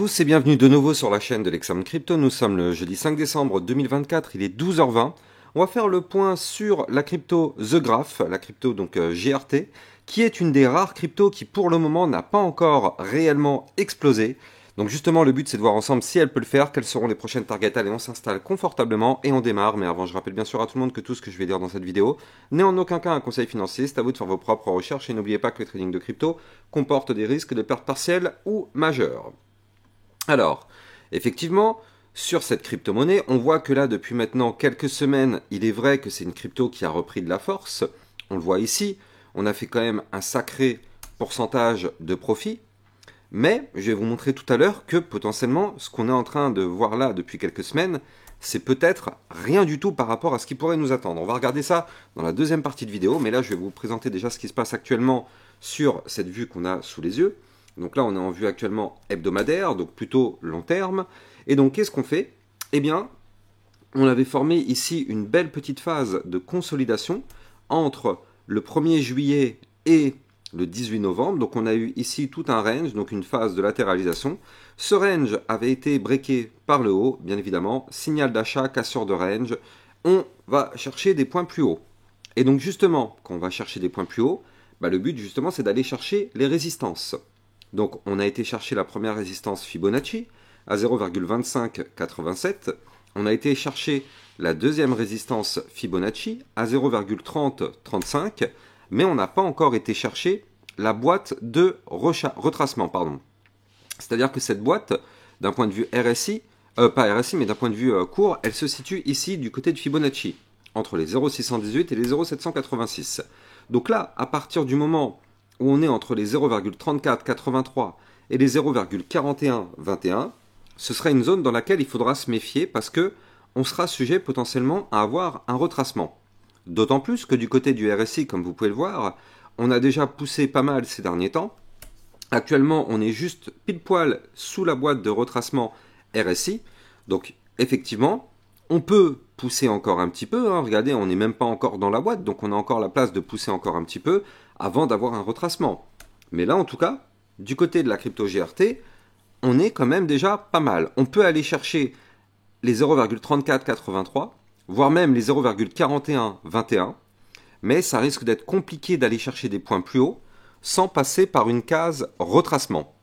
tous et bienvenue de nouveau sur la chaîne de l'Examen Crypto. Nous sommes le jeudi 5 décembre 2024, il est 12h20. On va faire le point sur la crypto The Graph, la crypto donc GRT, qui est une des rares cryptos qui pour le moment n'a pas encore réellement explosé. Donc justement le but c'est de voir ensemble si elle peut le faire, quelles seront les prochaines targets. Allez, on s'installe confortablement et on démarre. Mais avant je rappelle bien sûr à tout le monde que tout ce que je vais dire dans cette vidéo n'est en aucun cas un conseil financier. C'est à vous de faire vos propres recherches et n'oubliez pas que le trading de crypto comporte des risques de pertes partielles ou majeures. Alors, effectivement, sur cette crypto-monnaie, on voit que là, depuis maintenant quelques semaines, il est vrai que c'est une crypto qui a repris de la force. On le voit ici, on a fait quand même un sacré pourcentage de profit. Mais, je vais vous montrer tout à l'heure que potentiellement, ce qu'on est en train de voir là depuis quelques semaines, c'est peut-être rien du tout par rapport à ce qui pourrait nous attendre. On va regarder ça dans la deuxième partie de vidéo, mais là, je vais vous présenter déjà ce qui se passe actuellement sur cette vue qu'on a sous les yeux. Donc là, on est en vue actuellement hebdomadaire, donc plutôt long terme. Et donc, qu'est-ce qu'on fait? Eh bien, on avait formé ici une belle petite phase de consolidation entre le 1er juillet et le 18 novembre. Donc, on a eu ici tout un range, donc une phase de latéralisation. Ce range avait été breaké par le haut, bien évidemment. Signal d'achat, cassure de range. On va chercher des points plus hauts. Et donc, justement, quand on va chercher des points plus hauts, le but, justement, c'est d'aller chercher les résistances. Donc, on a été chercher la première résistance Fibonacci à 0,2587. On a été chercher la deuxième résistance Fibonacci à 0,3035. Mais on n'a pas encore été chercher la boîte de retracement. C'est-à-dire que cette boîte, d'un point de vue RSI, pas RSI, mais d'un point de vue court, elle se situe ici du côté de Fibonacci, entre les 0,618 et les 0,786. Donc là, à partir du moment où on est entre les 0,3483 et les 0,4121, ce sera une zone dans laquelle il faudra se méfier parce que on sera sujet potentiellement à avoir un retracement. D'autant plus que du côté du RSI, comme vous pouvez le voir, on a déjà poussé pas mal ces derniers temps. Actuellement, on est juste pile poil sous la boîte de retracement RSI. Donc, effectivement, on peut pousser encore un petit peu. Regardez, on n'est même pas encore dans la boîte, donc on a encore la place de pousser encore un petit peu avant d'avoir un retracement. Mais là, en tout cas, du côté de la crypto GRT, on est quand même déjà pas mal. On peut aller chercher les 0,3483, voire même les 0,4121, mais ça risque d'être compliqué d'aller chercher des points plus hauts sans passer par une case retracement.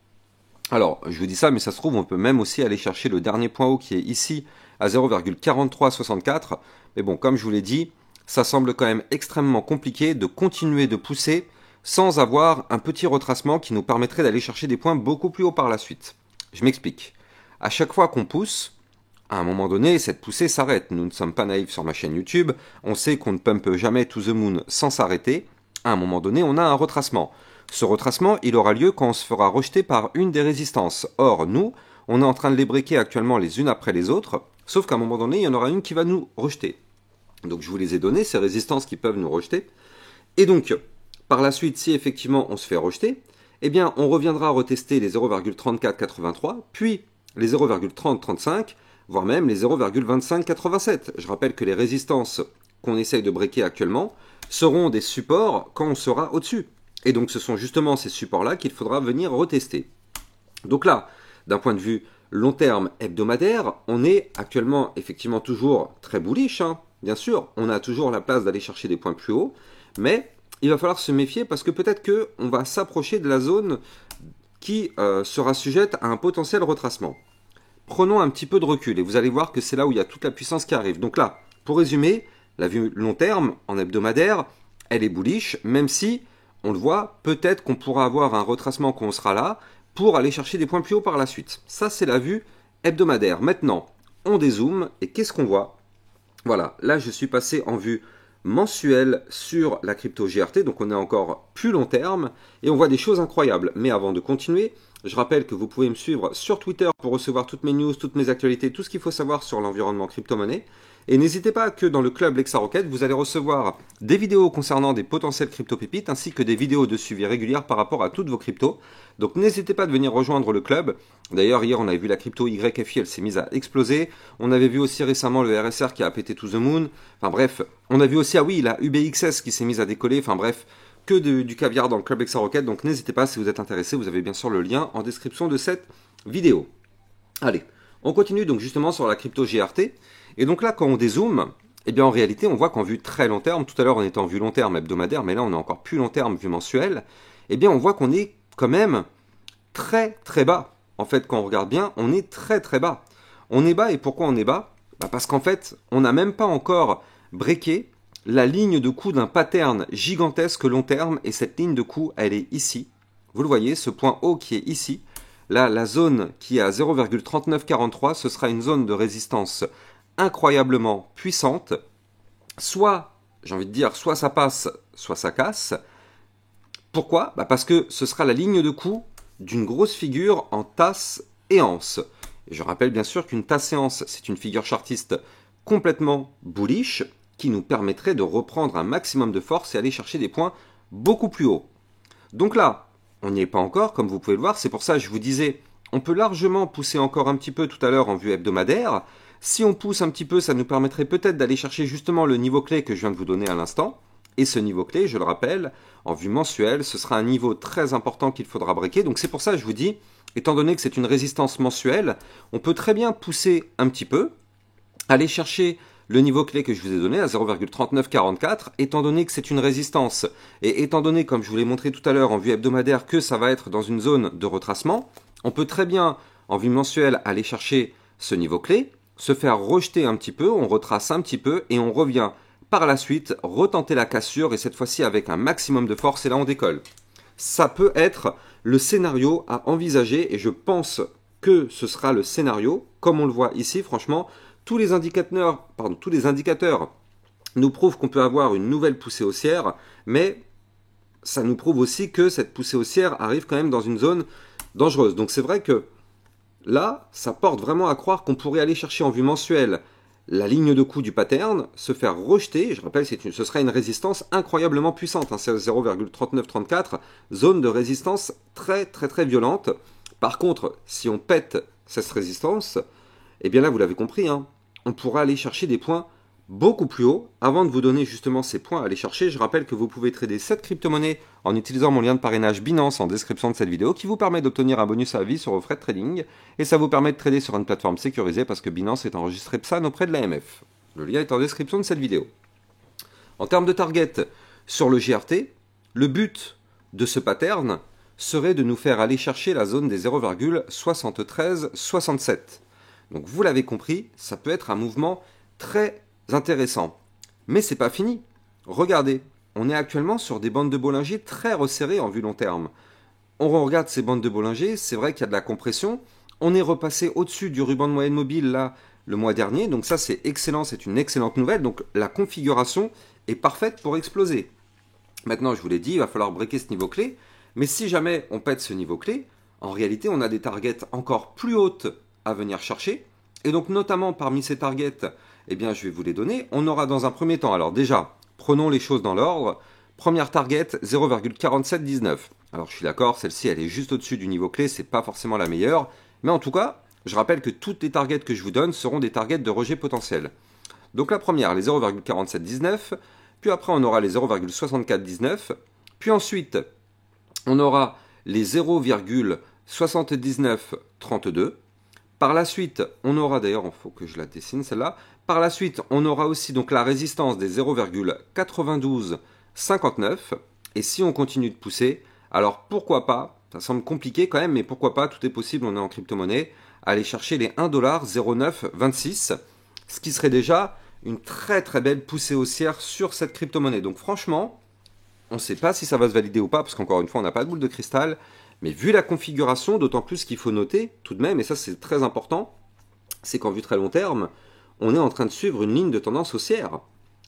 Alors, je vous dis ça, mais ça se trouve, on peut même aussi aller chercher le dernier point haut qui est ici à 0,4364. Mais bon, comme je vous l'ai dit, ça semble quand même extrêmement compliqué de continuer de pousser sans avoir un petit retracement qui nous permettrait d'aller chercher des points beaucoup plus hauts par la suite. Je m'explique. À chaque fois qu'on pousse, à un moment donné, cette poussée s'arrête. Nous ne sommes pas naïfs sur ma chaîne YouTube. On sait qu'on ne pumpe jamais to the moon sans s'arrêter. À un moment donné, on a un retracement. Ce retracement, il aura lieu quand on se fera rejeter par une des résistances. Or, nous, on est en train de les breaker actuellement les unes après les autres, sauf qu'à un moment donné, il y en aura une qui va nous rejeter. Donc, je vous les ai données, ces résistances qui peuvent nous rejeter. Et donc, par la suite, si effectivement on se fait rejeter, eh bien, on reviendra retester les 0,3483, puis les 0,3035, voire même les 0,2587. Je rappelle que les résistances qu'on essaye de breaker actuellement seront des supports quand on sera au-dessus. Et donc, ce sont justement ces supports-là qu'il faudra venir retester. Donc là, d'un point de vue long terme hebdomadaire, on est actuellement effectivement toujours très bullish. Bien sûr, on a toujours la place d'aller chercher des points plus hauts, mais il va falloir se méfier parce que peut-être qu'on va s'approcher de la zone qui sera sujette à un potentiel retracement. Prenons un petit peu de recul et vous allez voir que c'est là où il y a toute la puissance qui arrive. Donc là, pour résumer, la vue long terme en hebdomadaire, elle est bullish, même si, on le voit, peut-être qu'on pourra avoir un retracement quand on sera là pour aller chercher des points plus hauts par la suite. Ça, c'est la vue hebdomadaire. Maintenant, on dézoome et qu'est-ce qu'on voit? Voilà, là, je suis passé en vue mensuelle sur la crypto GRT, donc on est encore plus long terme et on voit des choses incroyables. Mais avant de continuer, je rappelle que vous pouvez me suivre sur Twitter pour recevoir toutes mes news, toutes mes actualités, tout ce qu'il faut savoir sur l'environnement crypto-monnaie. Et n'hésitez pas que dans le club Lexa Rocket, vous allez recevoir des vidéos concernant des potentielles crypto-pépites ainsi que des vidéos de suivi régulières par rapport à toutes vos cryptos. Donc n'hésitez pas de venir rejoindre le club. D'ailleurs, hier, on avait vu la crypto YFI, elle s'est mise à exploser. On avait vu aussi récemment le RSR qui a pété to the moon. Enfin bref, on a vu aussi, ah oui, la UBXS qui s'est mise à décoller. Enfin bref, que du caviar dans le club Lexa Rocket. Donc n'hésitez pas, si vous êtes intéressé, vous avez bien sûr le lien en description de cette vidéo. Allez, on continue donc justement sur la crypto GRT. Et donc là, quand on dézoome, eh bien en réalité, on voit qu'en vue très long terme, tout à l'heure on était en vue long terme hebdomadaire, mais là on est encore plus long terme vue mensuelle, eh bien on voit qu'on est quand même très très bas. En fait, quand on regarde bien, on est très très bas. On est bas et pourquoi on est bas? Parce qu'en fait, on n'a même pas encore breaké la ligne de coup d'un pattern gigantesque long terme et cette ligne de coup, elle est ici. Vous le voyez, ce point haut qui est ici. Là, la zone qui est à 0,3943, ce sera une zone de résistance incroyablement puissante. Soit, j'ai envie de dire, soit ça passe, soit ça casse. Pourquoi? Parce que ce sera la ligne de coup d'une grosse figure en tasse et anse. Et je rappelle bien sûr qu'une tasse et anse, c'est une figure chartiste complètement bullish qui nous permettrait de reprendre un maximum de force et aller chercher des points beaucoup plus hauts. Donc là, on n'y est pas encore, comme vous pouvez le voir, c'est pour ça que je vous disais, on peut largement pousser encore un petit peu tout à l'heure en vue hebdomadaire. Si on pousse un petit peu, ça nous permettrait peut-être d'aller chercher justement le niveau clé que je viens de vous donner à l'instant. Et ce niveau clé, je le rappelle, en vue mensuelle, ce sera un niveau très important qu'il faudra breaker. Donc c'est pour ça que je vous dis, étant donné que c'est une résistance mensuelle, on peut très bien pousser un petit peu, aller chercher le niveau clé que je vous ai donné à 0,3944, étant donné que c'est une résistance, et étant donné, comme je vous l'ai montré tout à l'heure en vue hebdomadaire, que ça va être dans une zone de retracement, on peut très bien, en vue mensuelle, aller chercher ce niveau clé, se faire rejeter un petit peu, on retrace un petit peu, et on revient par la suite, retenter la cassure, et cette fois-ci avec un maximum de force, et là on décolle. Ça peut être le scénario à envisager, et je pense que ce sera le scénario, comme on le voit ici, franchement, tous les indicateurs nous prouvent qu'on peut avoir une nouvelle poussée haussière, mais ça nous prouve aussi que cette poussée haussière arrive quand même dans une zone dangereuse. Donc c'est vrai que là, ça porte vraiment à croire qu'on pourrait aller chercher en vue mensuelle la ligne de coup du pattern, se faire rejeter, je rappelle, ce sera une résistance incroyablement puissante, hein, c'est 0,3934, zone de résistance très très très violente. Par contre, si on pète cette résistance, et bien là, vous l'avez compris, hein, on pourra aller chercher des points beaucoup plus hauts. Avant de vous donner justement ces points à aller chercher, je rappelle que vous pouvez trader cette crypto-monnaie en utilisant mon lien de parrainage Binance en description de cette vidéo qui vous permet d'obtenir un bonus à vie sur vos frais de trading et ça vous permet de trader sur une plateforme sécurisée parce que Binance est enregistré PSAN auprès de l'AMF. Le lien est en description de cette vidéo. En termes de target sur le GRT, le but de ce pattern serait de nous faire aller chercher la zone des 0,7367. Donc vous l'avez compris, ça peut être un mouvement très intéressant. Mais c'est pas fini. Regardez, on est actuellement sur des bandes de Bollinger très resserrées en vue long terme. On regarde ces bandes de Bollinger, c'est vrai qu'il y a de la compression. On est repassé au-dessus du ruban de moyenne mobile là le mois dernier, donc ça c'est excellent, c'est une excellente nouvelle. Donc la configuration est parfaite pour exploser. Maintenant, je vous l'ai dit, il va falloir breaker ce niveau clé. Mais si jamais on pète ce niveau clé, en réalité, on a des targets encore plus hautes à venir chercher. Et donc, notamment parmi ces targets, eh bien, je vais vous les donner. On aura dans un premier temps, alors déjà, prenons les choses dans l'ordre. Première target, 0,4719. Alors, je suis d'accord, celle-ci, elle est juste au-dessus du niveau clé, c'est pas forcément la meilleure. Mais en tout cas, je rappelle que toutes les targets que je vous donne seront des targets de rejet potentiel. Donc, la première, les 0,4719. Puis après, on aura les 0,6419. Puis ensuite, on aura les 0,7932. Par la suite, on aura, d'ailleurs, il faut que je la dessine celle-là. Par la suite, on aura aussi donc la résistance des 0,9259. Et si on continue de pousser, alors pourquoi pas, ça semble compliqué quand même, mais pourquoi pas, tout est possible, on est en crypto-monnaie, aller chercher les 1,0926, ce qui serait déjà une très très belle poussée haussière sur cette crypto-monnaie. Donc franchement, on ne sait pas si ça va se valider ou pas, parce qu'encore une fois, on n'a pas de boule de cristal. Mais vu la configuration, d'autant plus qu'il faut noter, tout de même, et ça c'est très important, c'est qu'en vue très long terme, on est en train de suivre une ligne de tendance haussière.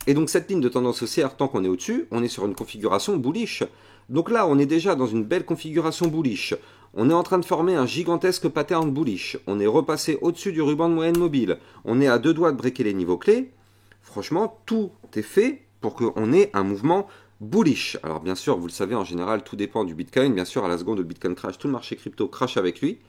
Et donc cette ligne de tendance haussière, tant qu'on est au-dessus, on est sur une configuration bullish. Donc là, on est déjà dans une belle configuration bullish. On est en train de former un gigantesque pattern bullish. On est repassé au-dessus du ruban de moyenne mobile. On est à 2 doigts de breaker les niveaux clés. Franchement, tout est fait pour qu'on ait un mouvement bullish. Alors bien sûr, vous le savez, en général, tout dépend du Bitcoin. Bien sûr, à la seconde où le Bitcoin crash, tout le marché crypto crash avec lui.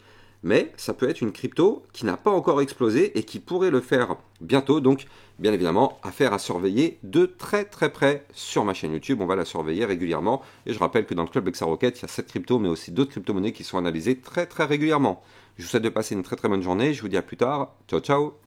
Mais ça peut être une crypto qui n'a pas encore explosé et qui pourrait le faire bientôt. Donc, bien évidemment, affaire à surveiller de très très près sur ma chaîne YouTube. On va la surveiller régulièrement. Et je rappelle que dans le club XRocket, il y a cette crypto, mais aussi d'autres crypto-monnaies qui sont analysées très très régulièrement. Je vous souhaite de passer une très très bonne journée. Je vous dis à plus tard. Ciao ciao.